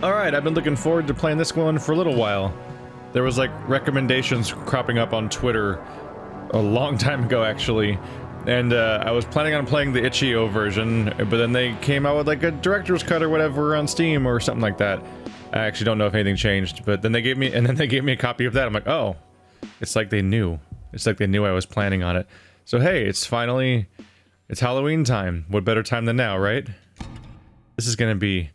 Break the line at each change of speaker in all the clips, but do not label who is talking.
Alright, I've been looking forward to playing this one for a little while. There was like recommendations cropping up on Twitter a long time ago actually, and I was planning on playing the itch.io version, but then they came out with like a director's cut or whatever on Steam or something like that. I actually don't know if anything changed, but then they gave me a copy of that. I'm like, oh, it's like they knew. It's like they knew I was planning on it. So hey, it's Halloween time. What better time than now, right? This is gonna be,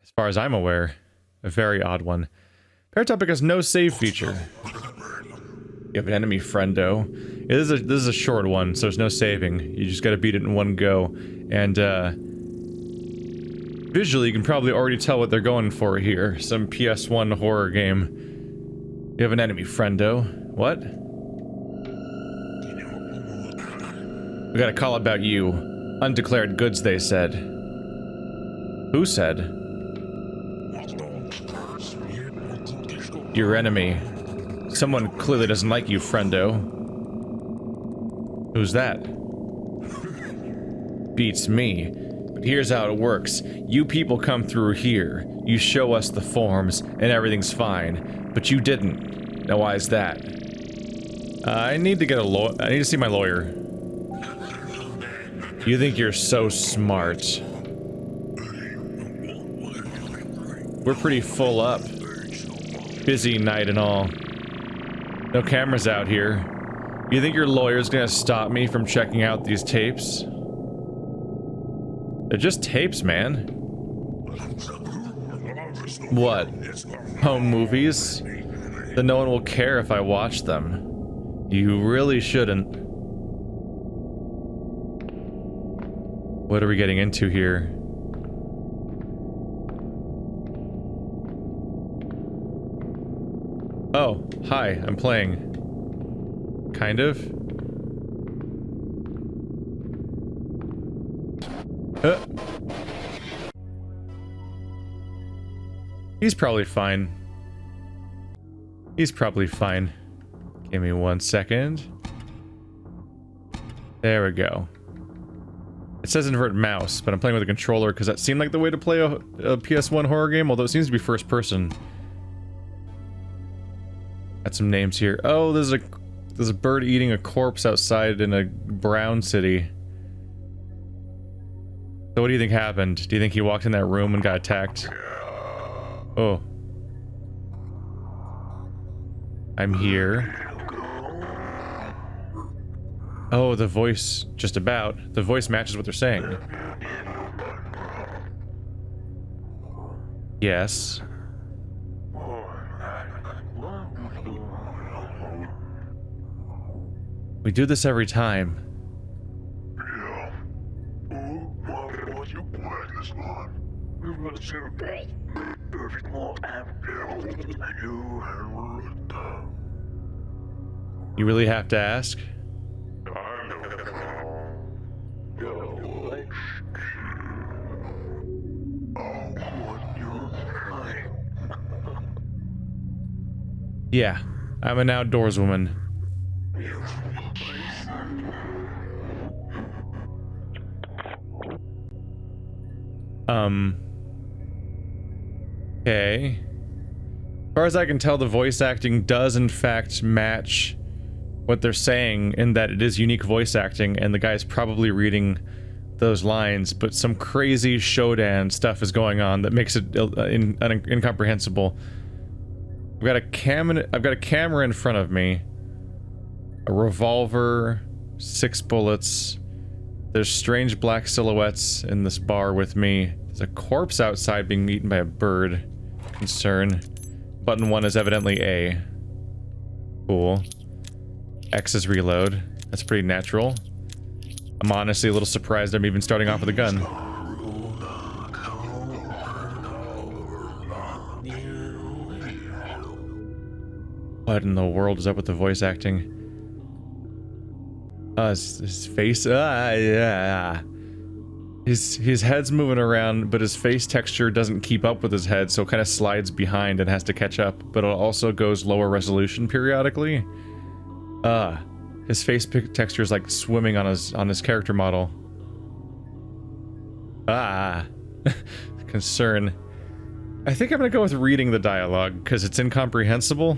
as far as I'm aware, a very odd one. Paratopic has no save feature. You have an enemy friendo. This is a short one, so there's no saving. You just gotta beat it in one go. And visually, you can probably already tell what they're going for here. Some PS1 horror game. You have an enemy friendo. What? We got a call about you. Undeclared goods, they said. Who said? Your enemy. Someone clearly doesn't like you, friendo. Who's that? Beats me. But here's how it works. You people come through here. You show us the forms, and everything's fine. But you didn't. Now why is that? I need to get a lawyer. I need to see my lawyer. You think you're so smart. We're pretty full up. Busy night and all. No cameras out here. You think your lawyer's gonna stop me from checking out these tapes? They're just tapes, man. What? Home movies? Then no one will care if I watch them. You really shouldn't. What are we getting into here? Oh, hi, I'm playing. Kind of. He's probably fine. He's probably fine. Give me 1 second. There we go. It says invert mouse, but I'm playing with a controller because that seemed like the way to play a PS1 horror game, although it seems to be first person. Got some names here. Oh, there's a bird eating a corpse outside in a brown city. So what do you think happened? Do you think he walked in that room and got attacked? Oh. I'm here. Oh, the voice, just about. The voice matches what they're saying. Yes. We do this every time. You really have to ask? Yeah, I'm an outdoors woman. Okay. As far as I can tell, the voice acting does in fact match what they're saying in that it is unique voice acting, and the guy's probably reading those lines, but some crazy Shodan stuff is going on that makes it incomprehensible. I've got a camera in front of me, a revolver, 6 bullets. There's strange black silhouettes in this bar with me. There's a corpse outside being eaten by a bird. Concern. Button 1 is evidently A. Cool. X is reload. That's pretty natural. I'm honestly a little surprised I'm even starting off with a gun. What in the world is up with the voice acting? His face, yeah. His head's moving around, but his face texture doesn't keep up with his head, so it kind of slides behind and has to catch up, but it also goes lower resolution periodically. His face texture is like swimming on his character model. Concern. I think I'm gonna go with reading the dialogue, because it's incomprehensible.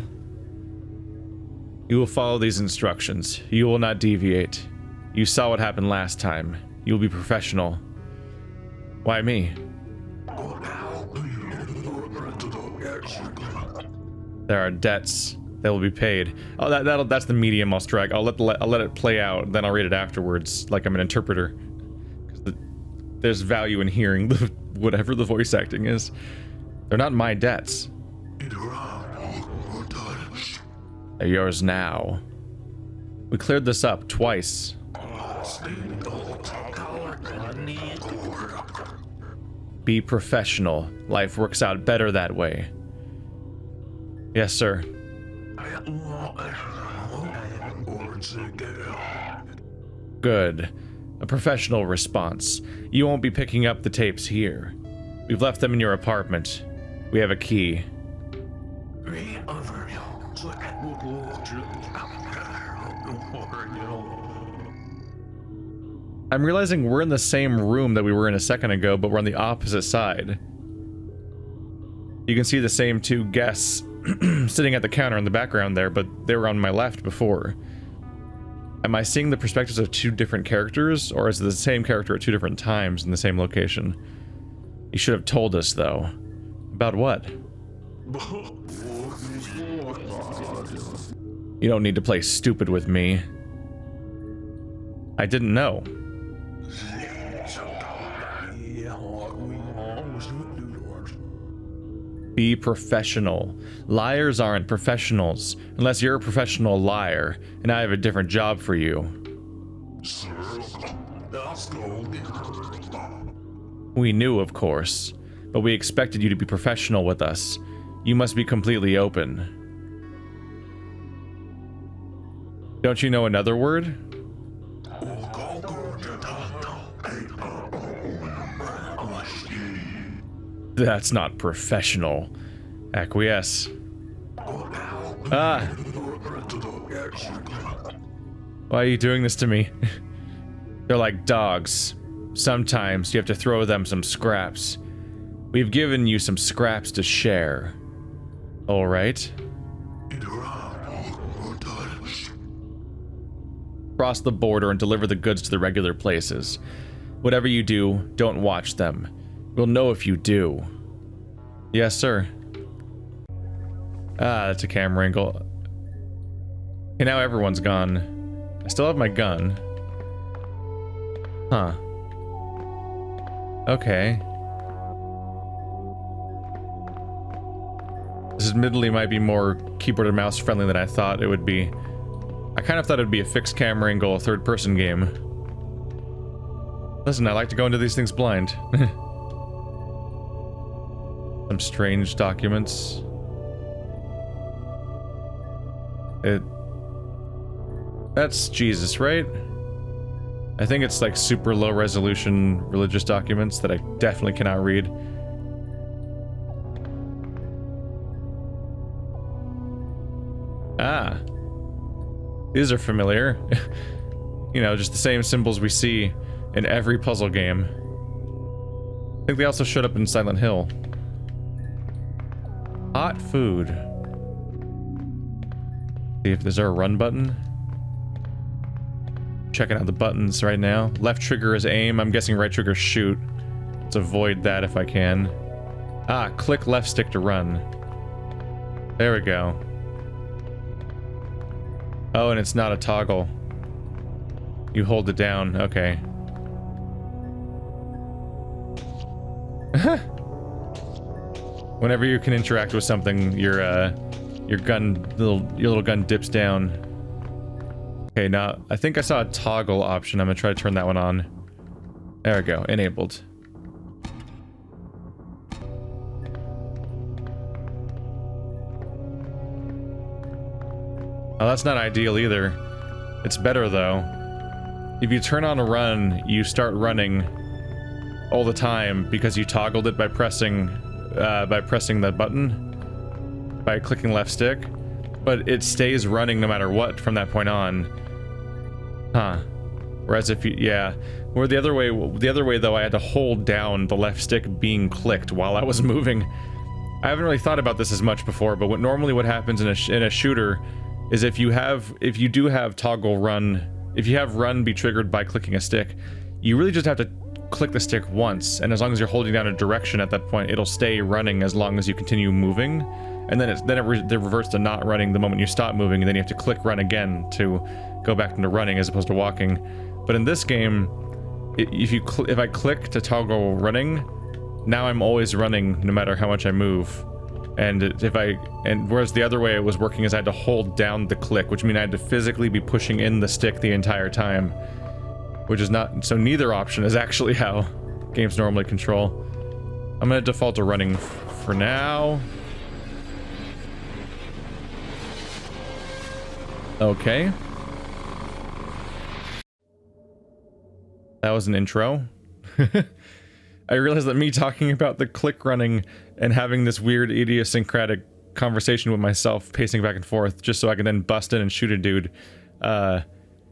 You will follow these instructions. You will not deviate. You saw what happened last time. You will be professional. Why me? There are debts that will be paid. Oh, that's the medium I'll strike. I'll let it play out, then I'll read it afterwards, like I'm an interpreter. Because there's value in hearing whatever the voice acting is. They're not my debts. They're yours now. We cleared this up twice. Be professional. Life works out better that way. Yes, sir. Good. A professional response. You won't be picking up the tapes here. We've left them in your apartment. We have a key. I'm realizing we're in the same room that we were in a second ago, but we're on the opposite side. You can see the same two guests sitting at the counter in the background there, but they were on my left before. Am I seeing the perspectives of two different characters, or is it the same character at two different times in the same location? You should have told us, though. About what? You don't need to play stupid with me. I didn't know. Be professional. Liars aren't professionals, unless you're a professional liar, and I have a different job for you. We knew, of course, but we expected you to be professional with us. You must be completely open. Don't you know another word? That's not professional. Acquiesce. Ah! Why are you doing this to me? They're like dogs. Sometimes you have to throw them some scraps. We've given you some scraps to share. Alright? Cross the border and deliver the goods to the regular places. Whatever you do, don't watch them. We'll know if you do. Yes, sir. Ah, that's a camera angle. Okay, now everyone's gone. I still have my gun. Huh. Okay. This admittedly might be more keyboard and mouse friendly than I thought it would be. I kind of thought it'd be a fixed camera angle, third-person game. Listen, I like to go into these things blind. Some strange documents. That's Jesus, right? I think it's like super low resolution religious documents that I definitely cannot read. Ah. These are familiar. You know, just the same symbols we see in every puzzle game. I think they also showed up in Silent Hill. Hot food. See if there's a run button. Checking out the buttons right now. Left trigger is aim. I'm guessing right trigger shoot. Let's avoid that if I can. Ah, click left stick to run. There we go. Oh, and it's not a toggle. You hold it down. Okay. Whenever you can interact with something, your little gun dips down. Okay, now I think I saw a toggle option. I'm gonna try to turn that one on. There we go, enabled. Oh, that's not ideal either. It's better though. If you turn on a run, you start running all the time because you toggled it by pressing the button, by clicking left stick, but it stays running no matter what from that point on. Huh. Whereas if you, yeah, or the other way though, I had to hold down the left stick being clicked while I was moving. I haven't really thought about this as much before, but what happens in a shooter is if you do have toggle run, if you have run be triggered by clicking a stick, you really just have to click the stick once, and as long as you're holding down a direction at that point, it'll stay running as long as you continue moving, and then it reverts to not running the moment you stop moving, and then you have to click run again to go back into running as opposed to walking. But in this game, if I click to toggle running, now I'm always running no matter how much I move. And whereas the other way it was working is I had to hold down the click, which means I had to physically be pushing in the stick the entire time, which is not, so neither option is actually how games normally control. I'm gonna default to running for now. Okay. That was an intro. I realized that me talking about the click running and having this weird idiosyncratic conversation with myself, pacing back and forth, just so I can then bust in and shoot a dude,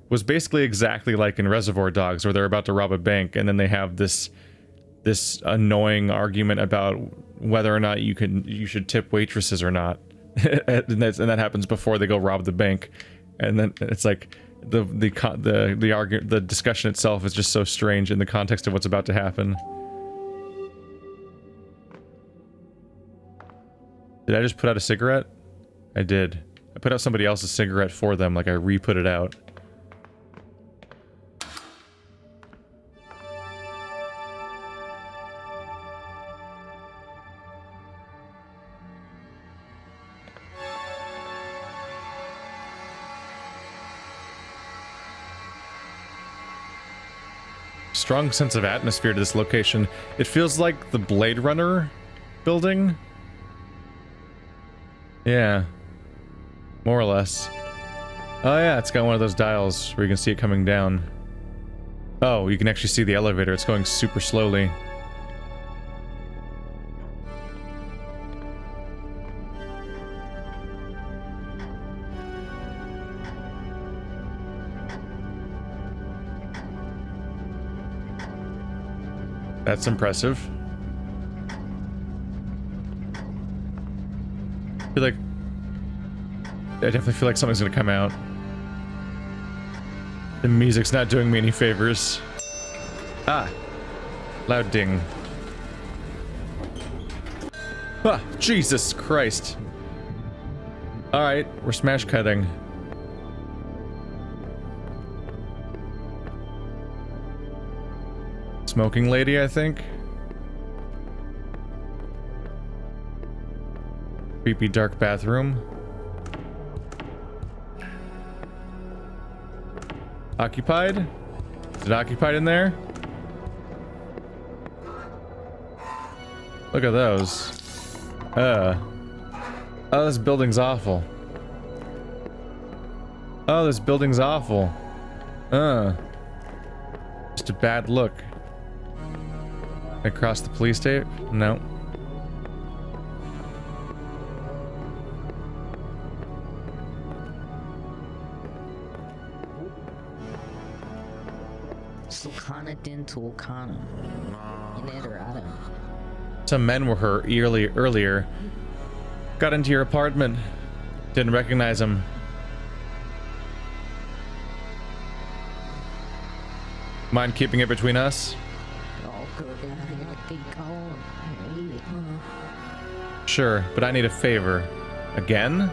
was basically exactly like in Reservoir Dogs, where they're about to rob a bank, and then they have this annoying argument about whether or not you should tip waitresses or not, and that happens before they go rob the bank, and then it's like the discussion itself is just so strange in the context of what's about to happen. Did I just put out a cigarette? I did. I put out somebody else's cigarette for them, like I re-put it out. Strong sense of atmosphere to this location. It feels like the Blade Runner building. Yeah, more or less. Oh yeah, it's got one of those dials where you can see it coming down. Oh, you can actually see the elevator. It's going super slowly. That's impressive. I definitely feel like something's gonna come out. The music's not doing me any favors. Ah! Loud ding. Ah! Jesus Christ! Alright, we're smash cutting. Smoking lady, I think? Creepy dark bathroom. Occupied? Is it occupied in there? Look at those. Oh, this building's awful. Oh, this building's awful. Just a bad look. Across the police tape? No. Some men were here earlier. Got into your apartment. Didn't recognize him. Mind keeping it between us? Sure, but I need a favor. Again?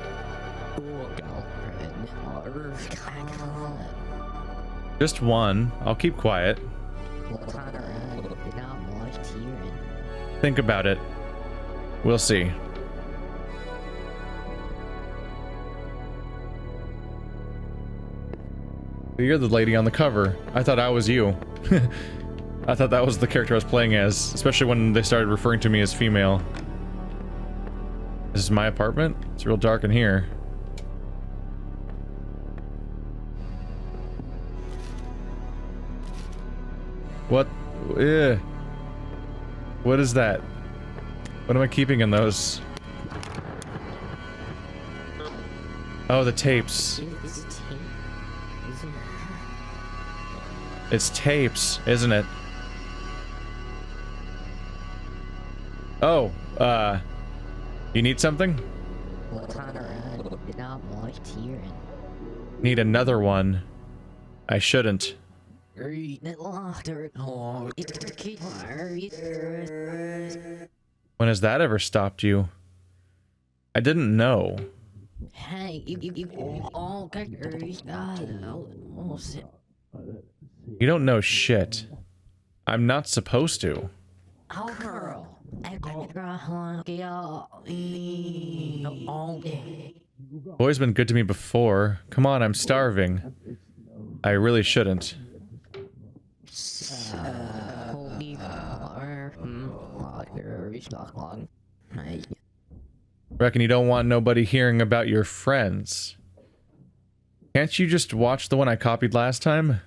Just one. I'll keep quiet. Think about it. We'll see. You're the lady on the cover. I thought I was you. I thought that was the character I was playing as, especially when they started referring to me as female. This is my apartment? It's real dark in here. What? Ugh. What is that? What am I keeping in those? Oh, the tapes. It's tapes, isn't it? You need something? Need another one. I shouldn't. When has that ever stopped you? I didn't know. You don't know shit. I'm not supposed to. Boy's been good to me before. Come on, I'm starving. I really shouldn't. Reckon you don't want nobody hearing about your friends. Can't you just watch the one I copied last time?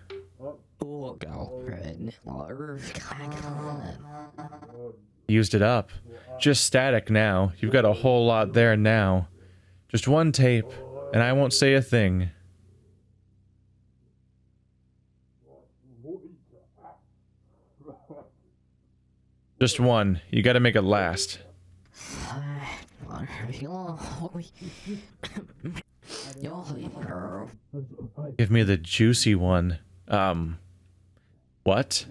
Used it up. Just static now. You've got a whole lot there now. Just one tape, and I won't say a thing. Just one. You gotta make it last. Give me the juicy one. What?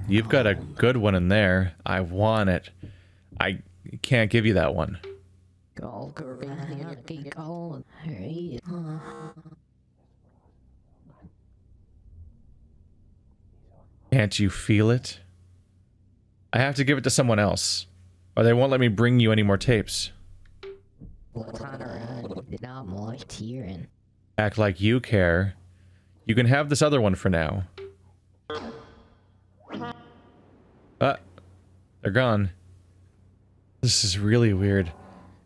You've got a good one in there. I want it. I can't give you that one. Can't you feel it? I have to give it to someone else, or they won't let me bring you any more tapes. Act like you care. You can have this other one for now. They're gone. This is really weird.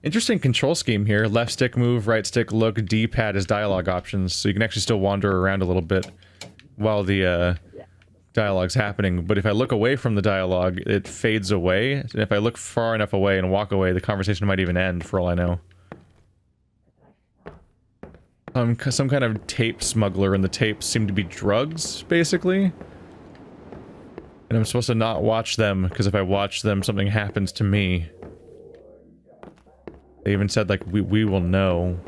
Interesting control scheme here. Left stick move, right stick look, D-pad is dialogue options, so you can actually still wander around a little bit while the dialogue's happening. But if I look away from the dialogue, it fades away. And if I look far enough away and walk away, the conversation might even end, for all I know. Some kind of tape smuggler, and the tapes seem to be drugs, basically. And I'm supposed to not watch them, because if I watch them, something happens to me. They even said, like, we will know.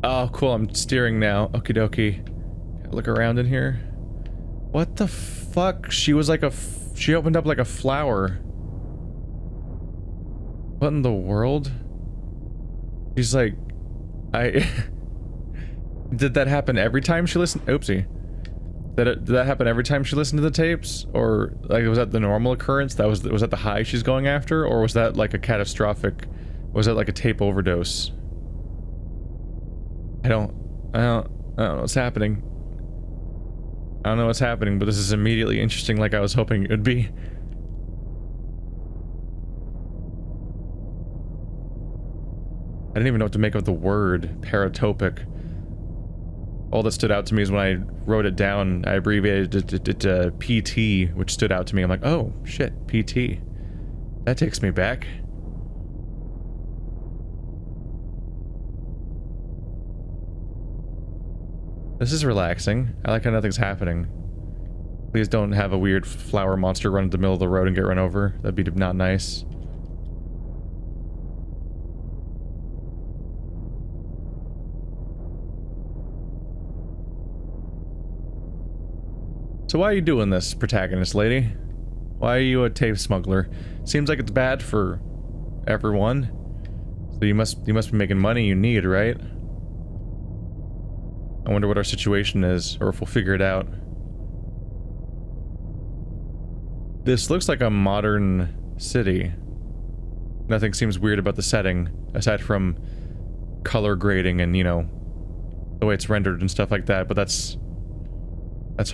Oh, cool, I'm steering now. Okie dokie. Look around in here. What the fuck? She was like she opened up like a flower. What in the world? She's like... Did that happen every time she listened? Oopsie. Did that happen every time she listened to the tapes? Or, like, was that the normal occurrence? Was that the high she's going after? Or was that, like, a catastrophic... Was that, like, a tape overdose? I don't know what's happening. I don't know what's happening, but this is immediately interesting like I was hoping it would be. I didn't even know what to make of the word paratopic. All that stood out to me is when I wrote it down, I abbreviated it to PT, which stood out to me. I'm like, oh, shit, PT. That takes me back. This is relaxing. I like how nothing's happening. Please don't have a weird flower monster run into the middle of the road and get run over. That'd be not nice. So why are you doing this, protagonist lady? Why are you a tape smuggler? Seems like it's bad for everyone. So you must be making money you need, right? I wonder what our situation is, or if we'll figure it out. This looks like a modern city. Nothing seems weird about the setting, aside from color grading and, you know, the way it's rendered and stuff like that, but that's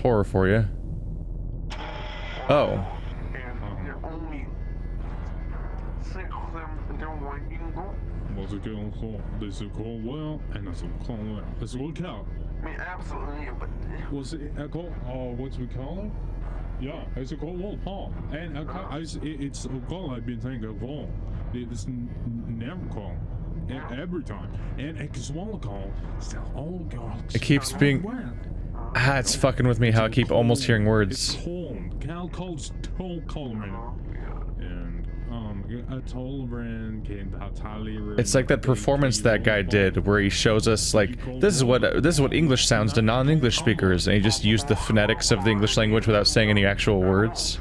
horror for you. Oh.
absolutely, but...
Was it called, what we call it? Yeah, it's called Wolf Hall. And it's called, I've been saying, call. It's never called. And every time. And it's one call.
It keeps being... Ah, it's fucking with me how I keep almost hearing words.
It's cold. Cal calls told color. And, a toll brand came out.
It's like that performance that guy did where he shows us like this is what English sounds to non-English speakers, and he just used the phonetics of the English language without saying any actual words.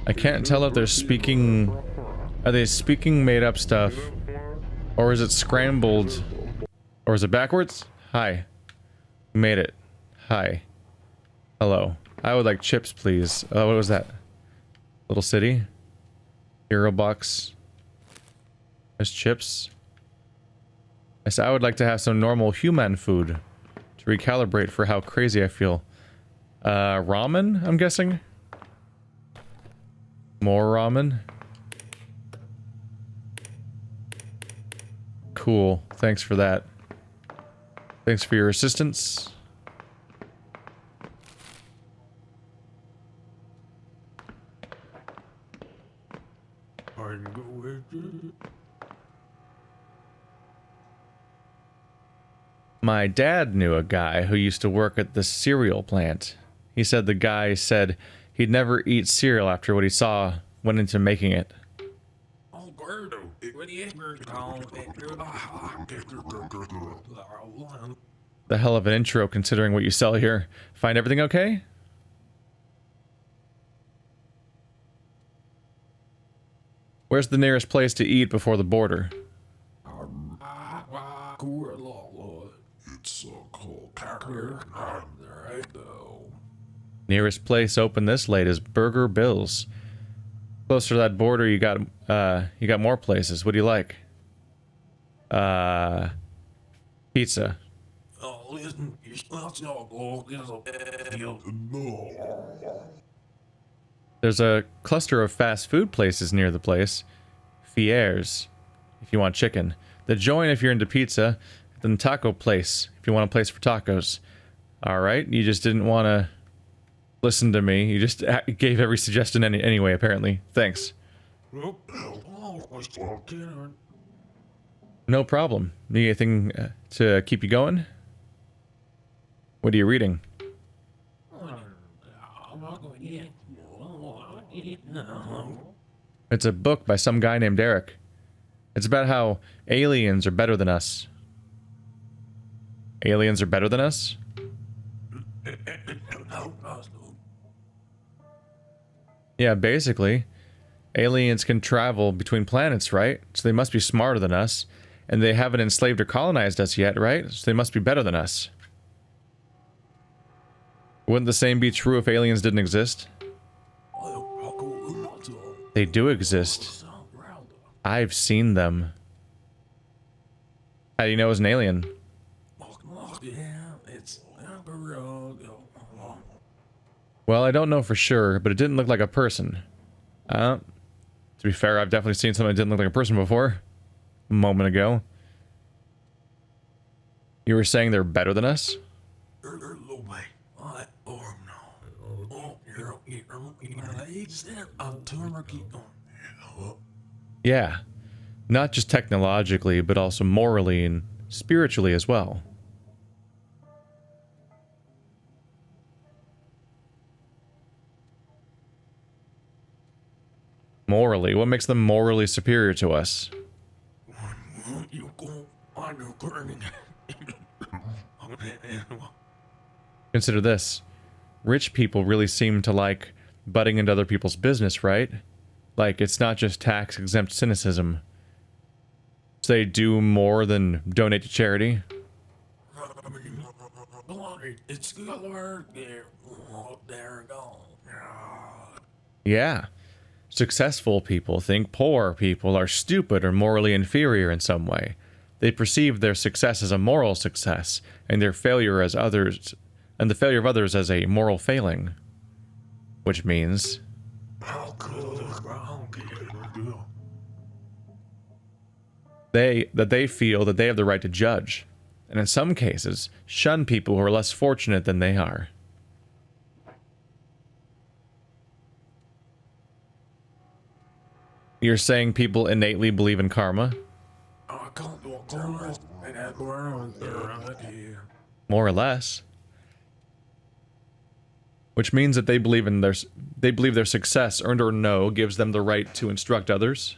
I can't tell if they're speaking... Are they speaking made-up stuff? Or is it scrambled? Or is it backwards? Hi. Made it. Hi. Hello. I would like chips, please. What was that? Little city? Hero box. There's chips. I said I would like to have some normal human food to recalibrate for how crazy I feel. Ramen, I'm guessing? More ramen? Cool. Thanks for that. Thanks for your assistance. My dad knew a guy who used to work at the cereal plant. He said the guy said he'd never eat cereal after what he saw went into making it. The hell of an intro considering what you sell here. Find everything okay? Where's the nearest place to eat before the border? Nearest place open this late is Burger Bill's. Closer to that border, you got more places. What do you like? Pizza. There's a cluster of fast food places near the place. Fierre's, if you want chicken. The Joint if you're into pizza. Then Taco Place, if you want a place for tacos. Alright, you just didn't want to listen to me. You just gave every suggestion anyway, apparently. Thanks. No problem. Need anything to keep you going? What are you reading? It's a book by some guy named Eric. It's about how aliens are better than us. Aliens are better than us? Yeah, basically. Aliens can travel between planets, right? So they must be smarter than us. And they haven't enslaved or colonized us yet, right? So they must be better than us. Wouldn't the same be true if aliens didn't exist? They do exist. I've seen them. How do you know it's an alien? Well, I don't know for sure, but it didn't look like a person. To be fair, I've definitely seen something that didn't look like a person before. A moment ago. You were saying they're better than us? Yeah. Not just technologically, but also morally and spiritually as well. Morally? What makes them morally superior to us? Consider this. Rich people really seem to like butting into other people's business, right? Like, it's not just tax-exempt cynicism. So they do more than donate to charity.
It's good work. There we go.
Yeah. Successful people think poor people are stupid or morally inferior in some way. They perceive their success as a moral success, and their failure as others, and the failure of others as a moral failing. Which means they feel that they have the right to judge, and in some cases, shun people who are less fortunate than they are. You're saying people innately believe in karma? More or less. Which means that they believe their success, earned or no, gives them the right to instruct others.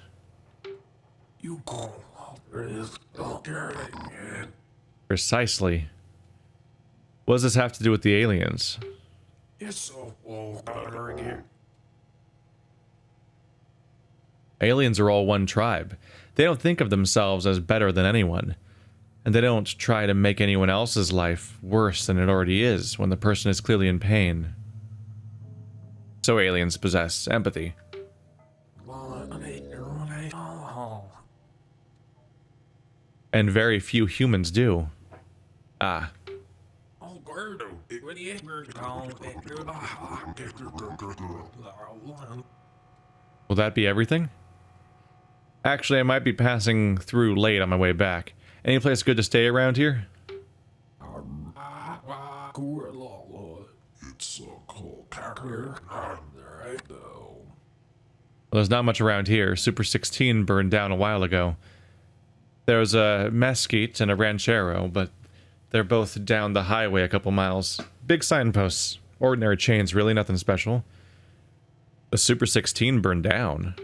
Precisely. What does this have to do with the aliens? Aliens are all one tribe. They don't think of themselves as better than anyone. And they don't try to make anyone else's life worse than it already is when the person is clearly in pain. So aliens possess empathy. And very few humans do. Ah. Will that be everything? Actually, I might be passing through late on my way back. Any place good to stay around here? Well, there's not much around here. Super 16 burned down a while ago. There's a mesquite and a ranchero, but they're both down the highway a couple miles. Big signposts. Ordinary chains, really, nothing special. The Super 16 burned down.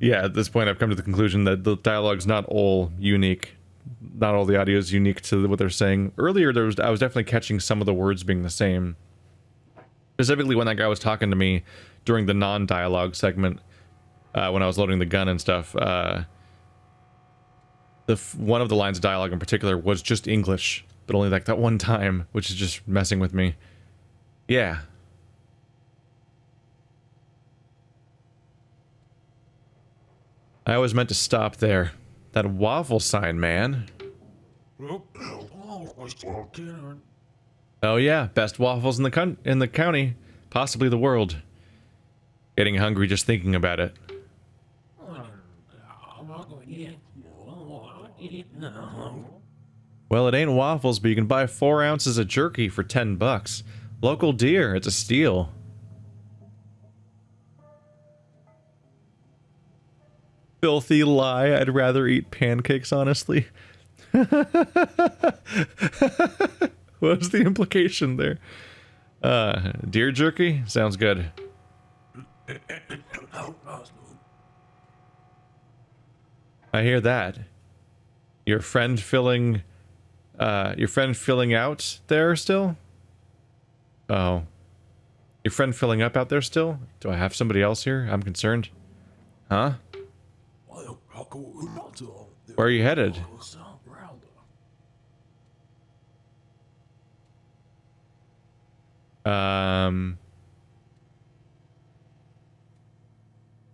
Yeah, at this point I've come to the conclusion that the dialogue's not all unique. Not all the audio is unique to what they're saying. Earlier I was definitely catching some of the words being the same. Specifically when that guy was talking to me during the non-dialogue segment, when I was loading the gun and stuff, one of the lines of dialogue in particular was just English, but only like that one time, which is just messing with me. Yeah. I always meant to stop there. That waffle sign, man. Oh yeah, best waffles in the county, possibly the world. Getting hungry just thinking about it. Well, it ain't waffles, but you can buy 4 ounces of jerky for $10. Local deer, it's a steal. Filthy lie, I'd rather eat pancakes, honestly. What's the implication there? Deer jerky? Sounds good. I hear that. Your friend filling out there still? Oh. Your friend filling up out there still? Do I have somebody else here? I'm concerned. Huh? Where are you headed?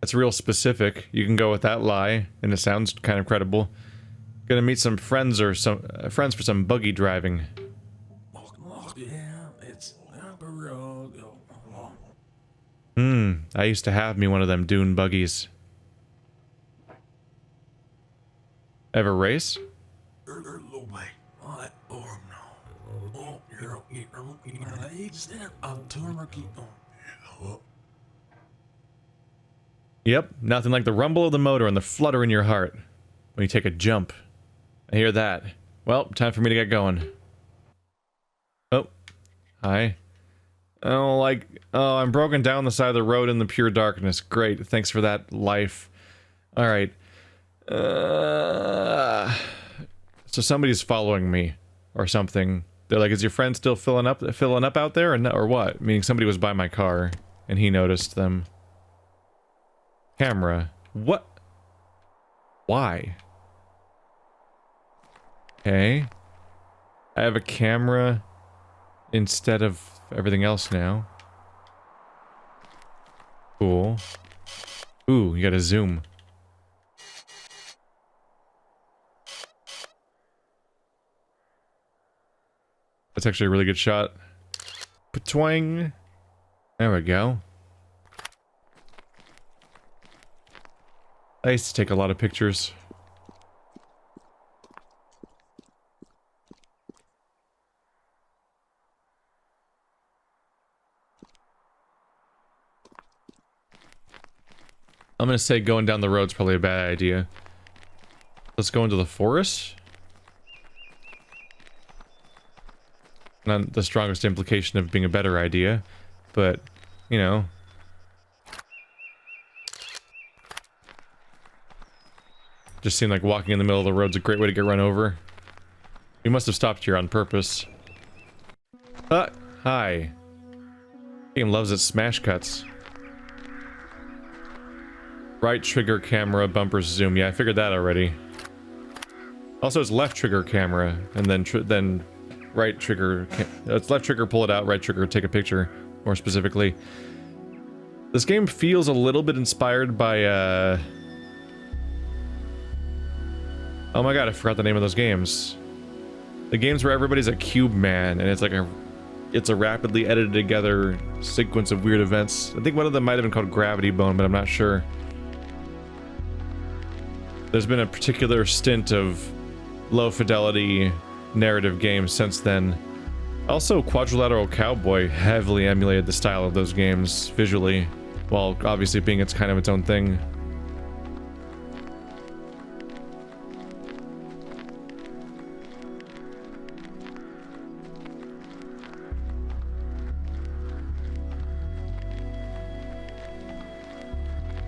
That's real specific. You can go with that lie, and it sounds kind of credible. Gonna meet some friends or some friends for some buggy driving. I used to have me one of them dune buggies. Ever race? Yep, nothing like the rumble of the motor and the flutter in your heart when you take a jump. I hear that. Well, time for me to get going. Oh, hi. Oh, I'm broken down the side of the road in the pure darkness. Great, thanks for that, life. Alright. So somebody's following me, or something. They're like, is your friend still filling up out there, or what? Meaning somebody was by my car, and he noticed them. Camera. What? Why? Okay. I have a camera instead of everything else now. Cool. Ooh, you gotta zoom. That's actually a really good shot. Twang. There we go. I used to take a lot of pictures. I'm gonna say going down the road's probably a bad idea. Let's go into the forest. Not the strongest implication of being a better idea, but, you know. Just seemed like walking in the middle of the road's a great way to get run over. We must have stopped here on purpose. Hi. Game loves its smash cuts. Right trigger camera, bumpers zoom. Yeah, I figured that already. Also, it's left trigger camera, and then right trigger. It's left trigger, pull it out. Right trigger, take a picture. More specifically, this game feels a little bit inspired by. Oh my god, I forgot the name of those games. The games where everybody's a cube man, and it's like it's a rapidly edited together sequence of weird events. I think one of them might have been called Gravity Bone, but I'm not sure. There's been a particular stint of low fidelity narrative games since then. Also, Quadrilateral Cowboy heavily emulated the style of those games visually, while obviously being its kind of its own thing.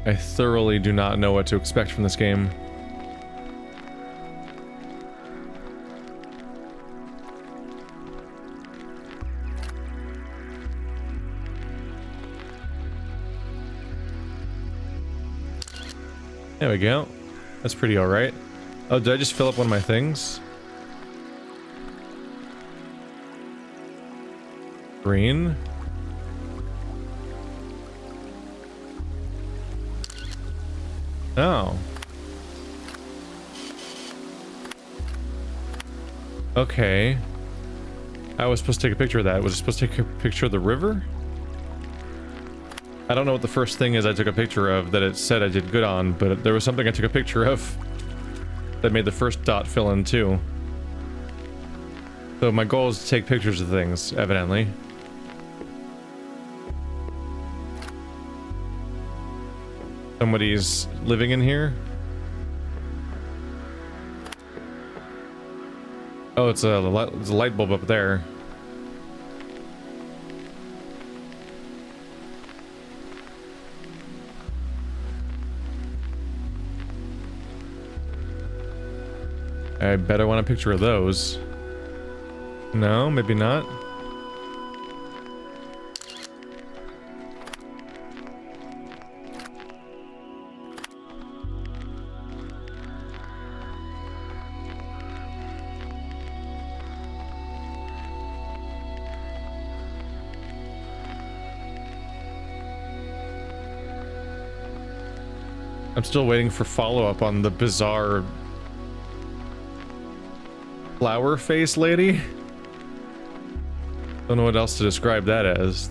I thoroughly do not know what to expect from this game. There we go. That's pretty alright. Oh, did I just fill up one of my things? Green? Oh. Okay. I was supposed to take a picture of that. Was I supposed to take a picture of the river? I don't know what the first thing is I took a picture of that it said I did good on, but there was something I took a picture of that made the first dot fill in too. So my goal is to take pictures of things, evidently. Somebody's living in here? Oh, it's a light bulb up there. I better want a picture of those. No, maybe not. I'm still waiting for follow-up on the bizarre flower face lady. Don't know what else to describe that as.